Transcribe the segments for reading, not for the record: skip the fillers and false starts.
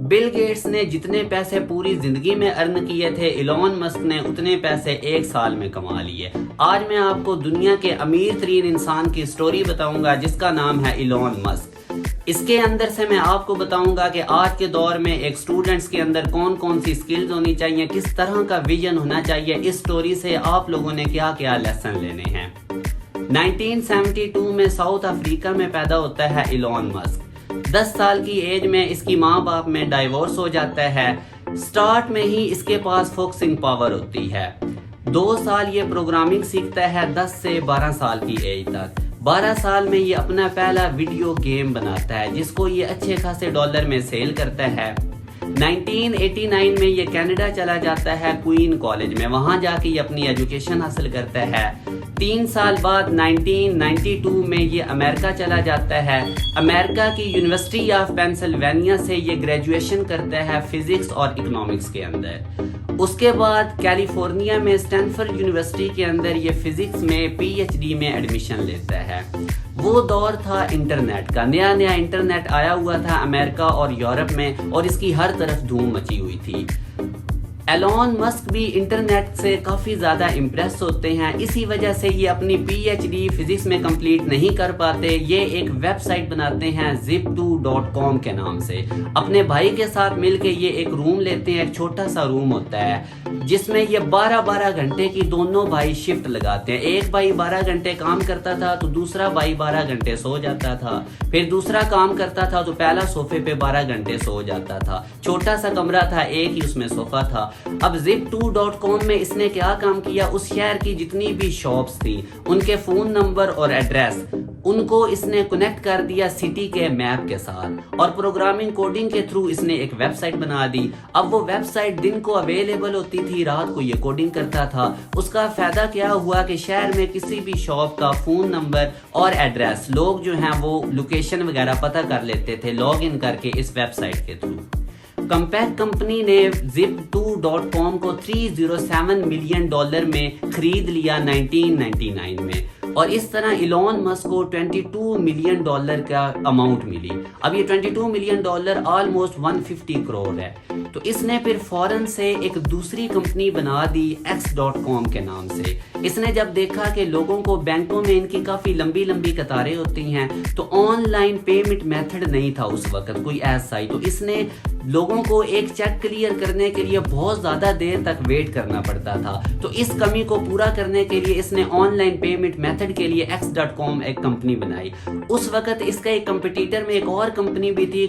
Bill Gates نے جتنے پیسے پوری زندگی میں ارن کیے تھے، ایلون مسک نے اتنے پیسے ایک سال میں کما لیے۔ آج میں آپ کو دنیا کے امیر ترین انسان کی سٹوری بتاؤں گا جس کا نام ہے ایلون مسک۔ اس کے اندر سے میں آپ کو بتاؤں گا کہ آج کے دور میں ایک سٹوڈنٹس کے اندر کون کون سی سکلز ہونی چاہیے، کس طرح کا ویژن ہونا چاہیے۔ اس سٹوری سے آپ لوگوں نے کیا کیا لیسن لینے ہیں۔ 1972 میں ساؤتھ افریقہ میں پیدا ہوتا ہے ایلون مسک۔ 10 سال کی ایج میں اس کی ماں باپ میں ڈائیورس ہو جاتا ہے۔ سٹارٹ میں ہی اس کے پاس فوکسنگ پاور ہوتی ہے۔ 2 سال یہ پروگرامنگ سیکھتا ہے 10 سے 12 سال کی ایج تک۔ 12 سال میں یہ اپنا پہلا ویڈیو گیم بناتا ہے جس کو یہ اچھے خاصے ڈالر میں سیل کرتا ہے۔ 1989 میں یہ کینیڈا چلا جاتا ہے کوئین کالج میں، وہاں جا کے یہ اپنی ایجوکیشن حاصل کرتا ہے۔ 3 سال بعد 1992 میں یہ امریکہ چلا جاتا ہے۔ امریکہ کی یونیورسٹی آف پینسلوینیا سے یہ گریجویشن کرتا ہے فزکس اور اکنامکس کے اندر۔ اس کے بعد کیلیفورنیا میں اسٹینفورڈ یونیورسٹی کے اندر یہ فزکس میں پی ایچ ڈی میں ایڈمیشن لیتا ہے۔ وہ دور تھا انٹرنیٹ کا، نیا انٹرنیٹ آیا ہوا تھا امریکہ اور یورپ میں، اور اس کی ہر طرف دھوم مچی ہوئی تھی۔ ایلون مسک بھی انٹرنیٹ سے کافی زیادہ امپریس ہوتے ہیں، اسی وجہ سے یہ اپنی پی ایچ ڈی فزکس میں کمپلیٹ نہیں کر پاتے۔ یہ ایک ویب سائٹ بناتے ہیں zip2.com کے نام سے۔ اپنے بھائی کے ساتھ مل کے یہ ایک روم لیتے ہیں، ایک چھوٹا سا روم ہوتا ہے جس میں یہ 12 گھنٹے کی دونوں بھائی شفٹ لگاتے ہیں۔ ایک بھائی 12 گھنٹے کام کرتا تھا تو دوسرا بھائی 12 گھنٹے سو جاتا تھا، پھر دوسرا کام کرتا تھا تو پہلا صوفے پہ 12 گھنٹے سو جاتا تھا۔ چھوٹا سا کمرہ تھا، ایک ہی اس میں صوفہ تھا۔ اب zip2.com میں اس نے کیا کام کیا، اس شہر کی جتنی بھی شاپس تھی ان کے فون نمبر اور ایڈریس ان کو اس نے کنیکٹ کر دیا سٹی کے میپ کے ساتھ، اور پروگرامنگ کوڈنگ کے تھرو اس نے ایک ویب سائٹ بنا دی۔ اب وہ ویب سائٹ دن کو اویلیبل ہوتی تھی، رات کو یہ کوڈنگ کرتا تھا۔ اس کا فائدہ کیا ہوا کہ شہر میں کسی بھی شاپ کا فون نمبر اور ایڈریس لوگ جو ہیں وہ لوکیشن وغیرہ پتہ کر لیتے تھے لاگ ان کر کے اس ویب سائٹ کے تھرو۔ کمپیک کمپنی نے zip2.com کو $307 ملین میں خرید لیا 1999 میں، اور اس طرح ایلون مسک کو $22 ملین کا اماؤنٹ ملی۔ اب یہ $22 ملین آلموسٹ 150 کروڑ ہے۔ تو اس نے پھر فوراً سے ایک دوسری کمپنی بنا دی x.com کے نام سے۔ اس نے جب دیکھا کہ لوگوں کو بینکوں میں ان کی کافی لمبی قطاریں ہوتی ہیں، تو آن لائن پیمنٹ میتھڈ نہیں تھا اس وقت کوئی ایسا ہی، تو اس نے لوگوں کو ایک چیک کلیئر کرنے کے لیے بہت زیادہ دیر تک ویٹ کرنا پڑتا تھا۔ تو اس کمی کو پورا کرنے کے لیے اس نے آن لائن پیمنٹ میتھڈ کے لیے x.com ایک کمپنی بنائی۔ اس وقت اس کا ایک کمپٹیٹر میں ایک اور کمپنی بھی تھی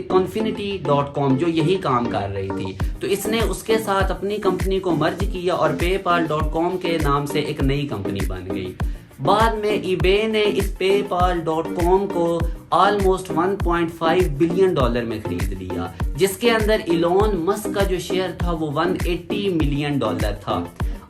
Confinity.com جو یہی کام کر رہی تھی، تو اس نے اس کے ساتھ اپنی کمپنی کو مرج کیا اور PayPal.com کے نام سے ایک نئی کمپنی بن گئی۔ بعد میں ای بے نے اس PayPal.com کو آلموسٹ $1.5 بلین میں خرید لیا، جس کے اندر ایلون مسک کا جو شیئر تھا وہ $180 ملین تھا۔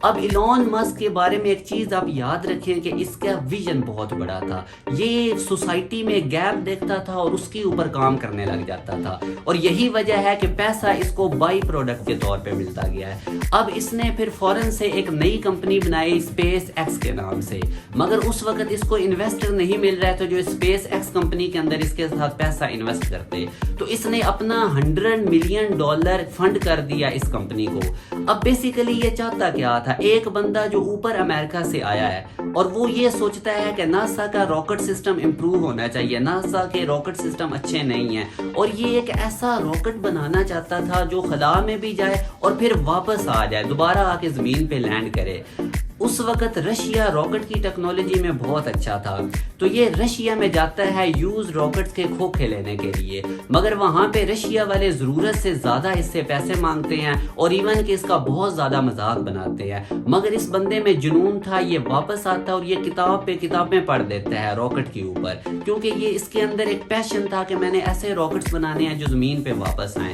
اب ایلون مسک کے بارے میں ایک چیز آپ یاد رکھیں کہ اس کا ویژن بہت بڑا تھا۔ یہ سوسائٹی میں گیپ دیکھتا تھا اور اس کے اوپر کام کرنے لگ جاتا تھا، اور یہی وجہ ہے کہ پیسہ اس کو بائی پروڈکٹ کے طور پہ ملتا گیا ہے۔ اب اس نے پھر فوراً سے ایک نئی کمپنی بنائی اسپیس ایکس کے نام سے، مگر اس وقت اس کو انویسٹر نہیں مل رہا تھا جو اسپیس ایکس کمپنی کے اندر اس کے ساتھ پیسہ انویسٹ کرتے، تو اس نے اپنا $100 ملین فنڈ کر دیا اس کمپنی کو۔ اب بیسیکلی یہ چاہتا کیا تھا، ایک بندہ جو اوپر امریکہ سے آیا ہے اور وہ یہ سوچتا ہے کہ ناسا کا راکٹ سسٹم امپروو ہونا چاہیے، ناسا کے راکٹ سسٹم اچھے نہیں ہیں، اور یہ ایک ایسا راکٹ بنانا چاہتا تھا جو خلا میں بھی جائے اور پھر واپس آ جائے، دوبارہ آ کے زمین پہ لینڈ کرے۔ اس وقت رشیا راکٹ کی ٹیکنالوجی میں بہت اچھا تھا، تو یہ رشیا میں جاتا ہے یوز راکٹس کے کھوکھے لینے کے لیے، مگر وہاں پہ رشیا والے ضرورت سے زیادہ اس سے پیسے مانگتے ہیں اور ایون کہ اس کا بہت زیادہ مذاق بناتے ہیں، مگر اس بندے میں جنون تھا، یہ واپس آتا اور یہ کتاب پہ کتابیں پڑھ دیتا ہے راکٹ کے اوپر، کیونکہ یہ اس کے اندر ایک پیشن تھا کہ میں نے ایسے راکٹس بنانے ہیں جو زمین پہ واپس آئیں۔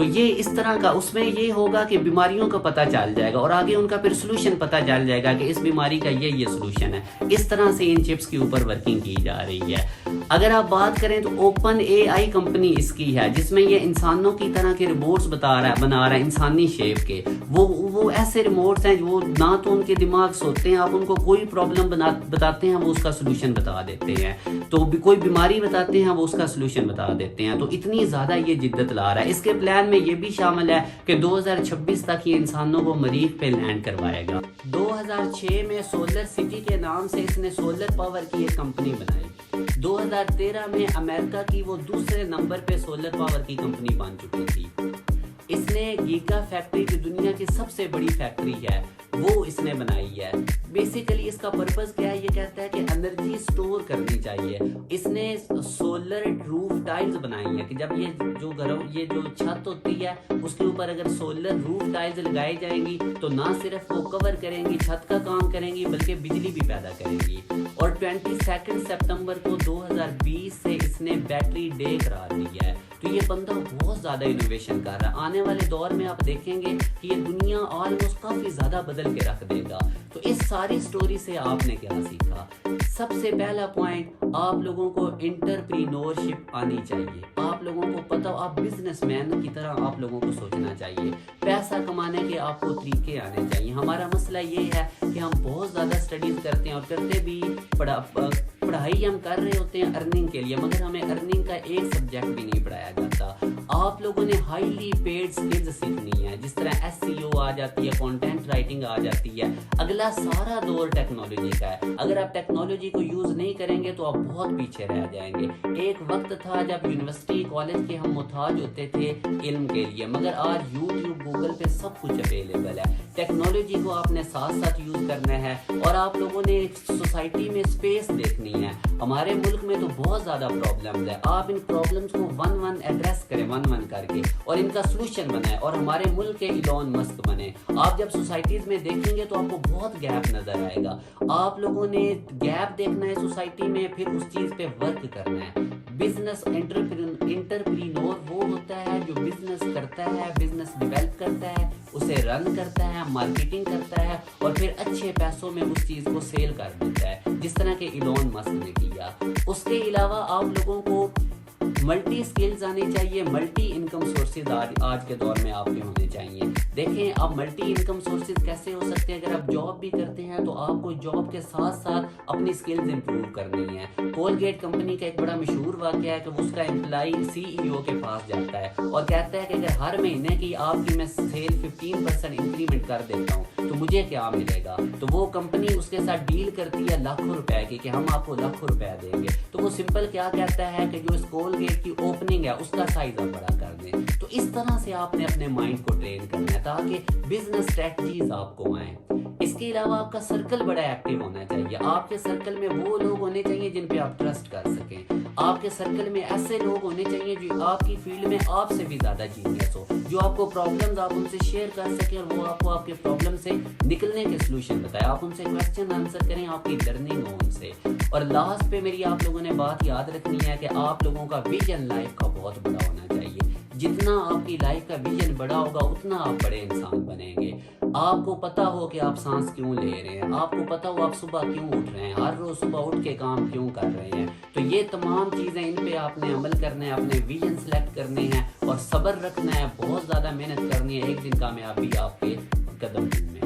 تو یہ اس طرح کا اس میں یہ ہوگا کہ بیماریوں کا پتہ چل جائے گا اور آگے ان کا پھر سلوشن پتہ چل جائے گا کہ اس بیماری کا یہ سلوشن ہے. اس طرح سے ان چپس کے اوپر ورکنگ کی جا رہی ہے. اگر آپ بات کریں تو اوپن اے آئی کمپنی اس کی ہے جس میں یہ انسانوں کی طرح کے ریموٹس بنا رہا ہے انسانی شیپ کے. وہ ایسے ریموٹس ہیں وہ نہ تو ان کے دماغ سوتے ہیں, آپ ان کو کوئی پرابلم بتاتے ہیں وہ اس کا سلوشن بتا دیتے ہیں, تو کوئی بیماری بتاتے ہیں وہ اس کا سلوشن بتا دیتے ہیں. تو اتنی زیادہ یہ جدت لا رہا ہے. اس کے پلان میں یہ بھی شامل ہے کہ 2026 تک یہ انسانوں کو مریخ پہ لینڈ کروائے گا. 2006 میں سولر سٹی کے نام سے اس نے سولر پاور کی ایک کمپنی بنائی. 2013 میں امریکہ کی وہ دوسرے نمبر پہ سولر پاور کی کمپنی بن چکی تھی. اس نے گیگا فیکٹری جو دنیا کی سب سے بڑی فیکٹری ہے وہ اس نے بنائی ہے. بیسیکلی اس کا پرپز کیا ہے, یہ کہتا ہے کہ انرجی سٹور کرنی چاہیے. اس نے سولر روف ٹائلز بنائی ہیں کہ جب یہ جو چھت ہوتی ہے اس کے اوپر اگر سولر روف ٹائلز لگائی جائیں گی تو نہ صرف وہ کور کریں گی, چھت کا کام کریں گی, بلکہ بجلی بھی پیدا کریں گی. اور 22 سپتمبر کو 2020 سے اس نے بیٹری ڈے قرار دیا ہے. تو یہ بندہ بہت زیادہ انوویشن کر رہا ہے. آنے والے دور میں آپ دیکھیں گے کہ یہ دنیا آلموسٹ کافی زیادہ بدل کے رکھ دے گا. تو اس ساری سٹوری سے آپ نے کیا سیکھا؟ سب سے پہلا پوائنٹ, آپ لوگوں کو انٹرپرینورشپ آنی چاہیے. آپ لوگوں کو پتہ, آپ بزنس مین کی طرح آپ لوگوں کو سوچنا چاہیے. پیسہ کمانے کے آپ کو طریقے آنے چاہیے. ہمارا مسئلہ یہ ہے کہ ہم بہت زیادہ اسٹڈیز کرتے ہیں اور کرتے بھی پڑھائی ہم کر رہے ہوتے ہیں ارننگ کے لیے, مگر ہمیں ارننگ کا ایک سبجیکٹ بھی نہیں پڑھایا جاتا. آپ لوگوں نے ہائیلی پیڈ سکلز سیکھنی ہے, جس طرح SEO آ جاتی ہے, کانٹینٹ رائٹنگ آ جاتی ہے. اگلا سارا دور ٹیکنالوجی کا ہے. اگر آپ ٹیکنالوجی کو یوز نہیں کریں گے تو آپ بہت پیچھے رہ جائیں گے. ایک وقت تھا جب یونیورسٹی کالج کے ہم محتاج ہوتے تھے علم کے لیے, مگر آج یوٹیوب گوگل پہ سب کچھ اویلیبل ہے. ٹیکنالوجی کو آپ نے ساتھ ساتھ یوز کرنا ہے. اور آپ لوگوں نے سوسائٹی میں اسپیس دیکھنی ہے. ہمارے ملک میں تو بہت زیادہ پرابلمز ہے. آپ ان پرابلمز کو ون ایڈریس کریں, ون کر کے, اور ان کا سلوشن بنائیں اور ہمارے ملک کے ایلون مسک بنے. آپ جب سوسائٹیز میں دیکھیں گے تو آپ کو بہت گیپ نظر آئے گا. آپ لوگوں نے گیپ دیکھنا ہے سوسائٹی میں, پھر اس چیز پہ ورک کرنا ہے. بزنس انٹرپرینور وہ ہوتا ہے جو بزنس کرتا ہے, بزنس ڈیولپ کرتا ہے, اسے رن کرتا ہے, مارکیٹنگ کرتا ہے اور پھر اچھے پیسوں میں اس چیز کو سیل کر دیتا ہے, جس طرح کہ ایلون مسک نے کیا. اس کے علاوہ آپ لوگوں کو ملٹی سکلز آنے چاہیے. ملٹی انکم سورسز آج کے دور میں آپ کے ہونے چاہیے. دیکھیں آپ ملٹی انکم سورسز کیسے ہو سکتے ہیں. اگر آپ جاب بھی کرتے ہیں تو آپ کو جاب کے ساتھ ساتھ اپنی سکلز امپروو کرنی ہے. کولگیٹ کمپنی کا ایک بڑا مشہور واقعہ ہے کہ اس کا امپلائی CEO کے پاس جاتا ہے اور کہتا ہے کہ اگر ہر مہینے کی آپ کی میں سیل 15% انکریمنٹ کر دیتا ہوں تو مجھے کیا ملے گا. تو وہ کمپنی اس کے ساتھ ڈیل کرتی ہے لاکھوں روپے کی کہ ہم آپ کو لاکھوں روپے دیں گے. تو وہ سمپل کیا کہتا ہے کہ جو اس کولگیٹ کی اوپننگ ہے اس کا سائز آپ بڑا کر دیں. تو اس طرح سے آپ نے اپنے مائنڈ کو ٹرین کرنا ہے تاکہ بزنس اسٹریٹجیز آپ کو آئیں. اس کے علاوہ آپ کا سرکل بڑا ایکٹیو ہونا چاہیے. آپ کے سرکل میں وہ لوگ ہونے چاہیے جن پہ آپ ٹرسٹ کر سکیں. آپ کے سرکل میں ایسے لوگ ہونے چاہیے جو آپ کی فیلڈ میں آپ سے بھی زیادہ جینیس ہو, جو آپ کو پرابلمز آپ ان سے شیئر کر سکیں اور وہ آپ کو آپ کے پرابلم سے نکلنے کے سلوشن بتائیں. آپ ان سے کویسچن آنسر کریں, آپ کی لرننگ ہو ان سے. اور لاسٹ پہ میری آپ لوگوں نے بات یاد رکھنی ہے کہ آپ لوگوں کا ویژن لائف کا بہت بڑا ہونا چاہیے. جتنا آپ کی لائف کا ویژن بڑا ہوگا اتنا آپ بڑے انسان بنیں گے. آپ کو پتا ہو کہ آپ سانس کیوں لے رہے ہیں, آپ کو پتا ہو آپ صبح کیوں اٹھ رہے ہیں, ہر روز صبح اٹھ کے کام کیوں کر رہے ہیں. تو یہ تمام چیزیں ان پہ آپ نے عمل کرنا ہے, اپنے ویژن سلیکٹ کرنے ہیں اور صبر رکھنا ہے, بہت زیادہ محنت کرنی ہے. ایک دن کامیابی آپ کے قدم میں.